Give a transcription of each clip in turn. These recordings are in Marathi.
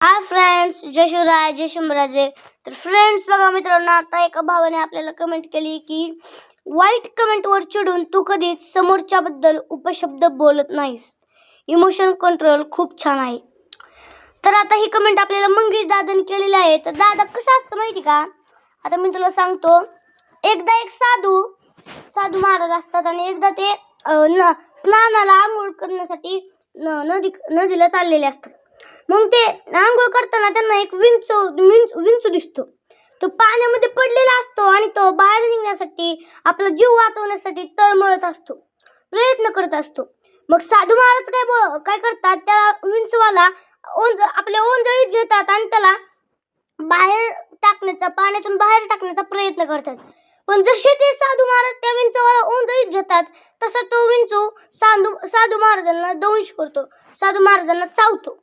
हाय फ्रेंड्स, जय शिवराय, जय शंभूराजे. तर फ्रेंड्स बघा मित्रांनो, आता एका भावाने आपल्याला कमेंट केली की वाईट कमेंटवर चिडून तू कधीच समोरच्याबद्दल उपशब्द बोलत नाहीस. इमोशन कंट्रोल खूप छान आहे. तर आता ही कमेंट आपल्याला मंगेश दादाने केलेली आहे. तर दादा कसं असतं माहिती का, आता मी तुला सांगतो. एकदा एक साधू महाराज असतात आणि एकदा ते स्नानाला आंघोळ करण्यासाठी नदीला चाललेले असतात. मग ते आंघोळ करताना त्यांना एक विंचू दिसतो. तो पाण्यामध्ये पडलेला असतो आणि तो बाहेर निघण्यासाठी, आपला जीव वाचवण्यासाठी तळमळत असतो, प्रयत्न करत असतो. मग साधू महाराज काय करतात, त्या विंचवाला आपल्या ओंजळीत घेतात आणि त्याला पाण्यातून बाहेर टाकण्याचा प्रयत्न करतात. पण जसे ते साधू महाराज त्या विंचवाला ओंजळीत घेतात, तसा तो विंचू साधू महाराजांना दंश करतो, साधू महाराजांना चावतो.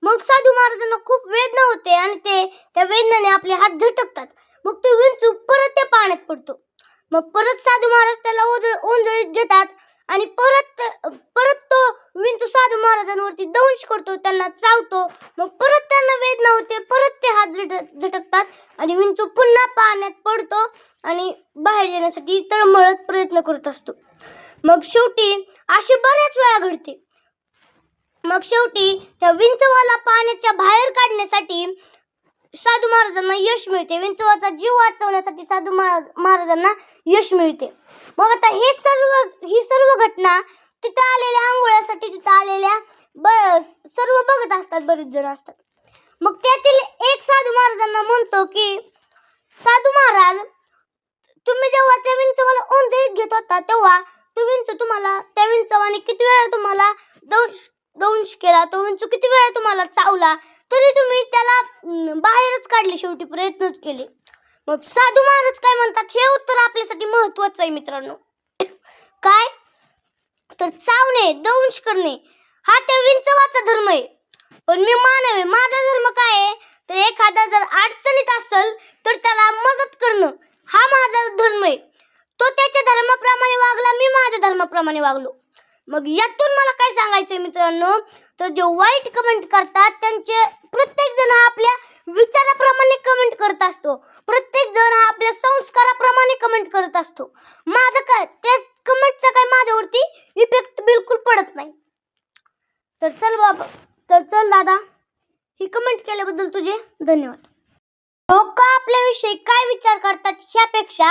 मग साधू महाराजांना खूप वेदना होते आणि ते त्या वेदनेने आपले हात झटकतात. मग तो विंचू परत त्या पाण्यात पडतो. मग परत साधू महाराज त्याला ओंजळीत घेतात आणि परत तो विंचू साधू महाराजांवरती दंश करतो, त्यांना चावतो. मग परत त्यांना वेदना होते, परत ते हात झटकतात आणि विंचू पुन्हा पाण्यात पडतो आणि बाहेर येण्यासाठी तळमळत प्रयत्न करत असतो. मग शेवटी अशी बऱ्याच वेळा घडते. मग शेवटी त्या विंचवाला पाण्याच्या बाहेर काढण्यासाठी साधू महाराजांना यश मिळते. विंचवाचा जीव वाचवण्यासाठी साधू महाराजांना यश मिळते. मग आता ही सर्व घटना तिथं आलेल्या आंघोळ्यासाठी तिथं आलेल्या सर्व बघत असतात, बरेच जण असतात. मग त्यातील एक साधू महाराजांना म्हणतो की, साधू महाराज, तुम्ही जेव्हा त्या विंचवाला ओंजळीत घेत होता तेव्हा त्या विंचवाने किती वेळा तुम्हाला दंश केला, तो विंचू किती वेळा तुम्हाला चावला, तरी तुम्ही त्याला बाहेरच काढले, शेवटी प्रयत्नच केले. मग साधू महाराज काय म्हणतात, हे उत्तर आपल्यासाठी महत्वाचं आहे मित्रांनो. काय तर चावणे, दंश करणे हा त्या विंचवाचा धर्म आहे, पण मी मानव आहे. माझा धर्म काय आहे, तर एखादा जर अडचणीत असेल तर त्याला मदत करणं हा माझा धर्म आहे. तो त्याच्या धर्माप्रमाणे वागला, मी माझ्या धर्माप्रमाणे वागलो. मग यातून मला काय सांगायचंय मित्रांनो, तर जे वाईट कमेंट करतात त्यांचे प्रत्येक जण हा आपल्या विचाराप्रमाणे कमेंट करत असतो, प्रत्येक जण हा आपल्या संस्काराप्रमाणे कमेंट करत असतो. माझं काय, त्या कमेंटचा काय माझ्यावरती इफेक्ट बिलकुल पडत नाही. तर चल दादा, ही कमेंट केल्याबद्दल तुझे धन्यवाद. लोक आपल्याविषयी काय विचार करतात ह्यापेक्षा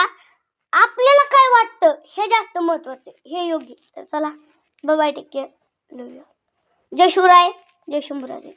आपल्याला काय वाटतं हे जास्त महत्वाचे, हे योग्य. तर चला, bye bye, take care, love you. जय शिवराय, जय शंभूराजे.